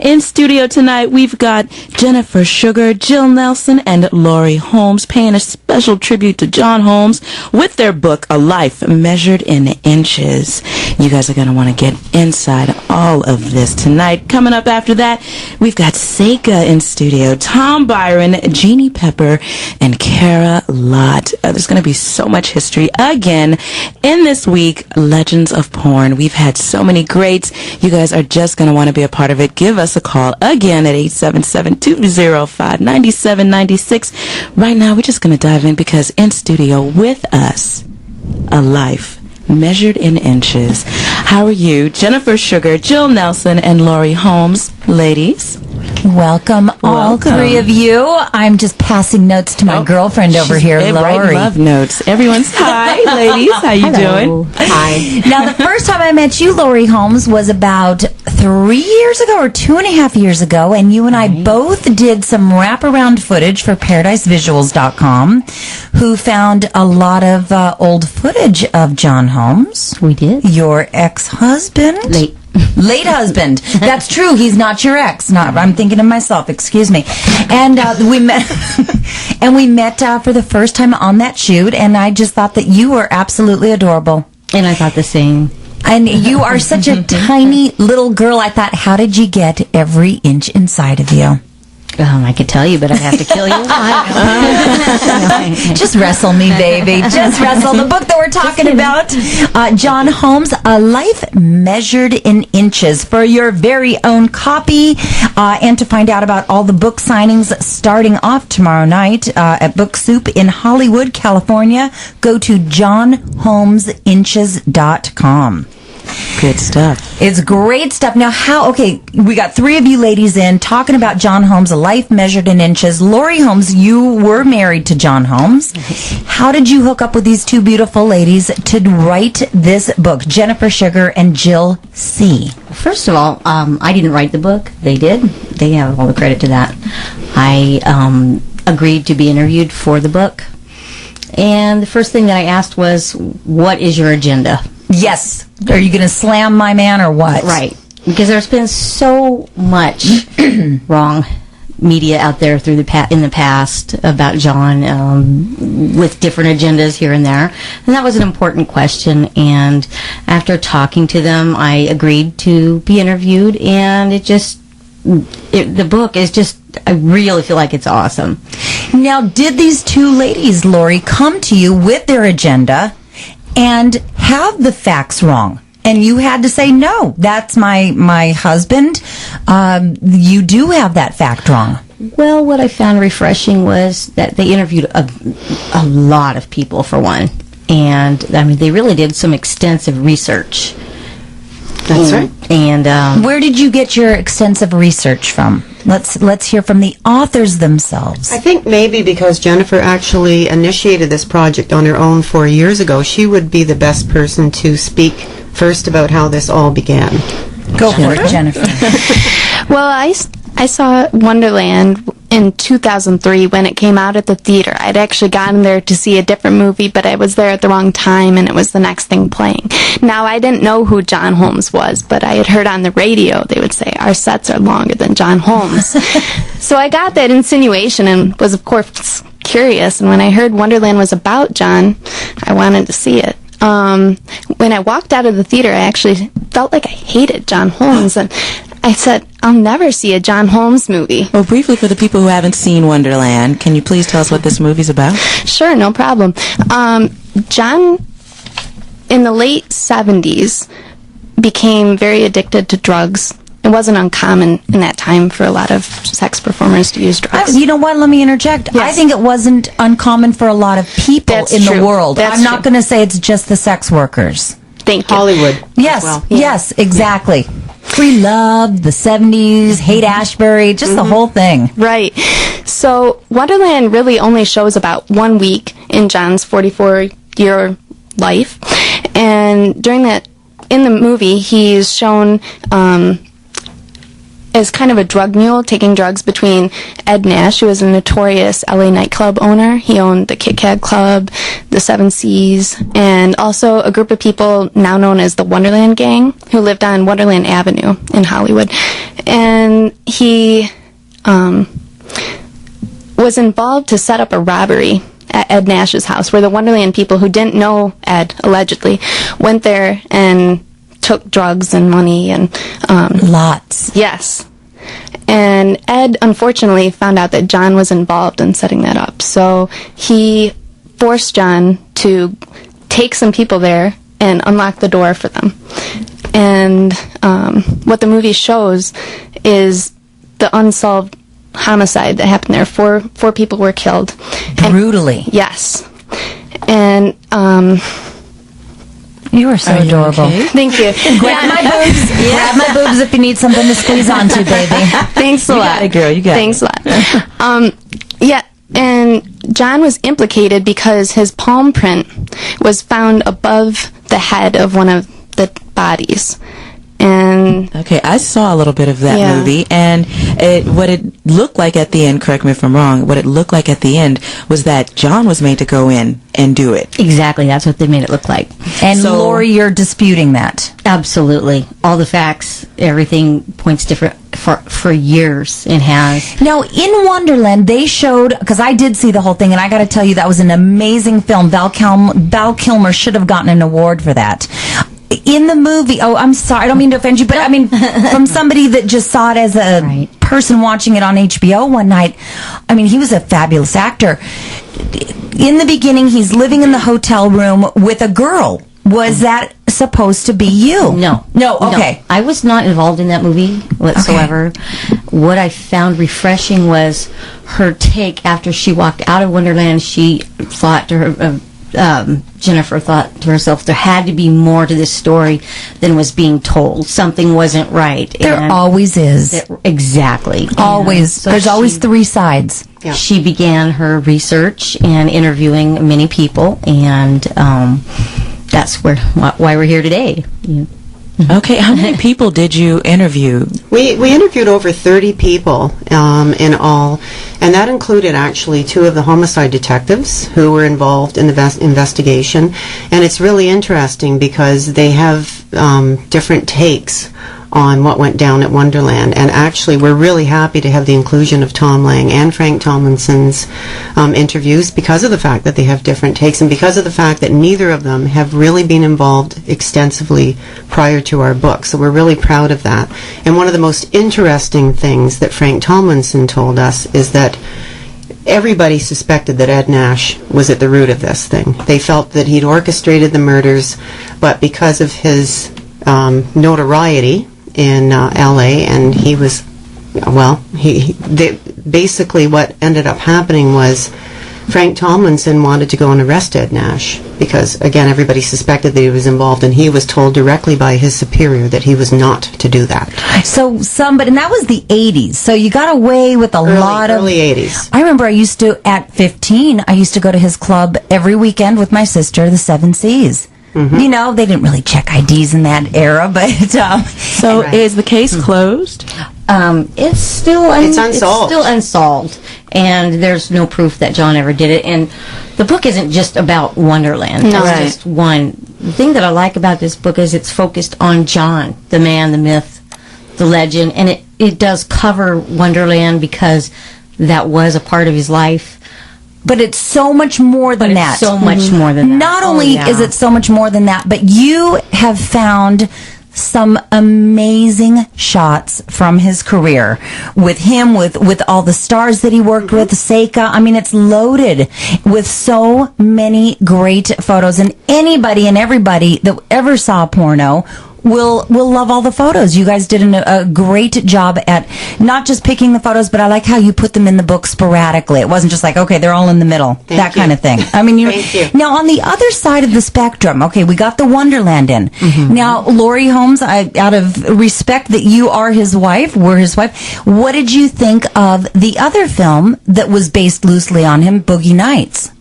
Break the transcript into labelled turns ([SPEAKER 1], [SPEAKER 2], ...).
[SPEAKER 1] In studio tonight, we've got Jennifer Sugar, Jill Nelson, and Laurie Holmes paying a special tribute to John Holmes with their book, A Life Measured in Inches. You guys are going to want to get inside all of this tonight. Coming up after that, we've got Seika in studio, Tom Byron, Jeannie Pepper, and Kara Lott. There's going to be so much history again in this week, Legends of Porn. We've had so many greats. You guys are just going to want to be a part of it. Give us a call again at 877-205-9796. Right now, we're just going to dive in because in studio with us, A Life Measured in Inches. How are you? Jennifer Sugar, Jill Nelson, and Laurie Holmes. Ladies.
[SPEAKER 2] Welcome, all three of you. I'm just passing notes to my girlfriend over here, Laurie.
[SPEAKER 1] Love notes. Everyone's hi, ladies. How you doing?
[SPEAKER 2] Hi. Now, the first time I met you, Laurie Holmes, was about 3 years ago or 2.5 years ago, and you and I both did some wraparound footage for ParadiseVisuals.com, who found a lot of old footage of John Holmes.
[SPEAKER 3] We did.
[SPEAKER 2] Your ex-husband. Late husband. That's true. He's not your ex. I'm thinking of myself. Excuse me. And we met, for the first time on that shoot. And I just thought that you were absolutely adorable.
[SPEAKER 3] And I thought the same.
[SPEAKER 2] And you are such a tiny little girl. I thought, how did you get every inch inside of you?
[SPEAKER 3] I could tell you, but I'd have to kill you.
[SPEAKER 2] Just wrestle me, baby. Just wrestle. The book that we're talking about, John Holmes, A Life Measured in Inches, for your very own copy. And to find out about all the book signings starting off tomorrow night at Book Soup in Hollywood, California, go to johnholmesinches.com.
[SPEAKER 1] Good stuff.
[SPEAKER 2] It's great stuff. Now, we got three of you ladies in talking about John Holmes, A Life Measured in Inches. Laurie Holmes, you were married to John Holmes. How did you hook up with these two beautiful ladies to write this book, Jennifer Sugar and Jill C?
[SPEAKER 3] First of all, I didn't write the book. They did. They have all the credit to that. I agreed to be interviewed for the book. And the first thing that I asked was, what is your agenda?
[SPEAKER 2] Yes. Are you going to slam my man or what?
[SPEAKER 3] Right. Because there's been so much wrong media out there in the past about John with different agendas here and there. And that was an important question. And after talking to them, I agreed to be interviewed. And the book is just, I really feel like it's awesome.
[SPEAKER 2] Now, did these two ladies, Laurie, come to you with their agenda and have the facts wrong? And you had to say, no, that's my husband. You do have that fact wrong.
[SPEAKER 3] Well, what I found refreshing was that they interviewed a lot of people, for one. And, I mean, they really did some extensive research.
[SPEAKER 1] That's right.
[SPEAKER 3] And
[SPEAKER 2] where did you get your extensive research from? Let's hear from the authors themselves.
[SPEAKER 4] I think maybe because Jennifer actually initiated this project on her own 4 years ago, she would be the best person to speak first about how this all began.
[SPEAKER 2] Go for it, Jennifer.
[SPEAKER 5] Well, I saw Wonderland in 2003 when it came out at the theater. I'd actually gotten there to see a different movie, but I was there at the wrong time, and it was the next thing playing. Now, I didn't know who John Holmes was, but I had heard on the radio they would say, our sets are longer than John Holmes. So I got that insinuation and was, of course, curious, and when I heard Wonderland was about John, I wanted to see it. When I walked out of the theater, I actually felt like I hated John Holmes, and I said, I'll never see a John Holmes movie.
[SPEAKER 1] Well, briefly, for the people who haven't seen Wonderland, can you please tell us what this movie's about?
[SPEAKER 5] Sure, no problem. John, in the late 70s, became very addicted to drugs. It wasn't uncommon in that time for a lot of sex performers to use drugs.
[SPEAKER 2] You know what? Let me interject.
[SPEAKER 5] Yes.
[SPEAKER 2] I think it wasn't uncommon for a lot of people the world. I'm not going to say it's just the sex workers.
[SPEAKER 5] Thank you.
[SPEAKER 4] Hollywood.
[SPEAKER 2] Yes,
[SPEAKER 4] well.
[SPEAKER 2] Yes, exactly. Free love, the 70s, Haight Ashbury, just the whole thing.
[SPEAKER 5] Right. So Wonderland really only shows about 1 week in John's 44-year life. And during that, in the movie, he's shown as kind of a drug mule, taking drugs between Ed Nash, who was a notorious LA nightclub owner. He owned the Kit Kat Club, the Seven Seas, and also a group of people now known as the Wonderland Gang, who lived on Wonderland Avenue in Hollywood. and he was involved to set up a robbery at Ed Nash's house, where the Wonderland people who didn't know Ed, allegedly, went there and took drugs and money and
[SPEAKER 2] Lots.
[SPEAKER 5] yes. And Ed, unfortunately, found out that John was involved in setting that up. So he forced John to take some people there and unlock the door for them. And what the movie shows is the unsolved homicide that happened there. Four people were killed.
[SPEAKER 2] Brutally.
[SPEAKER 5] Yes. And
[SPEAKER 2] You are so adorable.
[SPEAKER 1] Okay?
[SPEAKER 5] thank you.
[SPEAKER 2] Grab my boobs. Grab my boobs if you need something to squeeze onto, baby.
[SPEAKER 5] Thanks a lot.
[SPEAKER 1] got it, girl. You got
[SPEAKER 5] Thanks a lot. Yeah, and John was implicated because his palm print was found above the head of one of the bodies. And
[SPEAKER 1] Okay, I saw a little bit of that
[SPEAKER 5] Yeah.
[SPEAKER 1] movie, and what it looked like at the end, correct me if I'm wrong, what it looked like at the end was that John was made to go in and do it.
[SPEAKER 3] Exactly, that's what they made it look like.
[SPEAKER 2] And
[SPEAKER 1] So-
[SPEAKER 2] Laurie, you're disputing that.
[SPEAKER 3] Absolutely. All the facts, everything points different for years and has.
[SPEAKER 2] Now, in Wonderland, they showed, because I did see the whole thing, and I got to tell you, that was an amazing film. Val Kilmer should have gotten an award for that. In the movie, oh, I'm sorry, I don't mean to offend you, but I mean, from somebody that just saw it as a
[SPEAKER 3] Right.
[SPEAKER 2] person watching it on HBO one night, I mean, he was a fabulous actor. In the beginning, he's living in the hotel room with a girl. Was that supposed to be you?
[SPEAKER 3] No.
[SPEAKER 2] No, okay.
[SPEAKER 3] I was not involved in that movie whatsoever. What I found refreshing was her take after she walked out of Wonderland. She thought to her, Jennifer thought to herself, there had to be more to this story than was being told. Something wasn't right.
[SPEAKER 2] There
[SPEAKER 3] And
[SPEAKER 2] always is.
[SPEAKER 3] exactly.
[SPEAKER 2] Always.
[SPEAKER 3] So
[SPEAKER 2] There's always
[SPEAKER 3] she-
[SPEAKER 2] three sides.
[SPEAKER 4] Yeah.
[SPEAKER 3] She began her research and interviewing many people, and that's why we're here today.
[SPEAKER 1] Okay, how many people did you interview?
[SPEAKER 4] We interviewed over 30 people in all, and that included actually 2 of the homicide detectives who were involved in the investigation. And it's really interesting because they have different takes on what went down at Wonderland. And actually, we're really happy to have the inclusion of Tom Lang and Frank Tomlinson's interviews because of the fact that they have different takes and because of the fact that neither of them have really been involved extensively prior to our book. So we're really proud of that. And one of the most interesting things that Frank Tomlinson told us is that everybody suspected that Ed Nash was at the root of this thing. They felt that he'd orchestrated the murders, but because of his notoriety in L.A., and he was, well, basically what ended up happening was Frank Tomlinson wanted to go and arrest Ed Nash because, again, everybody suspected that he was involved, and he was told directly by his superior that he was not to do that.
[SPEAKER 2] So and that was the 80s. So you got away with a lot of...
[SPEAKER 4] Early 80s.
[SPEAKER 2] I remember at 15, I used to go to his club every weekend with my sister, the Seven Seas.
[SPEAKER 4] Mm-hmm.
[SPEAKER 2] You know, they didn't really check IDs in that era, but...
[SPEAKER 1] So
[SPEAKER 4] Right.
[SPEAKER 1] is the case closed?
[SPEAKER 3] It's still
[SPEAKER 4] It's unsolved.
[SPEAKER 3] It's still unsolved, and there's no proof that John ever did it. And the book isn't just about Wonderland. That's
[SPEAKER 1] Right.
[SPEAKER 3] just one. The thing that I like about this book is it's focused on John, the man, the myth, the legend, and it does cover Wonderland because that was a part of his life.
[SPEAKER 2] But it's so much more than that.
[SPEAKER 3] So much more than that.
[SPEAKER 2] Not
[SPEAKER 3] Oh,
[SPEAKER 2] only
[SPEAKER 3] yeah.
[SPEAKER 2] is it so much more than that, but you have found some amazing shots from his career with him, with all the stars that he worked with, Seika. I mean, it's loaded with so many great photos, and anybody and everybody that ever saw porno will love all the photos. You guys did a great job at not just picking the photos, but I like how you put them in the book sporadically. It wasn't just like, okay, they're all in the middle, that
[SPEAKER 4] you.
[SPEAKER 2] kind of thing. I mean,
[SPEAKER 4] Thank you.
[SPEAKER 2] Now, on the other side of the spectrum, okay, we got the Wonderland in. Now, Laurie Holmes, out of respect that you are his wife, we're his wife, what did you think of the other film that was based loosely on him, Boogie Nights?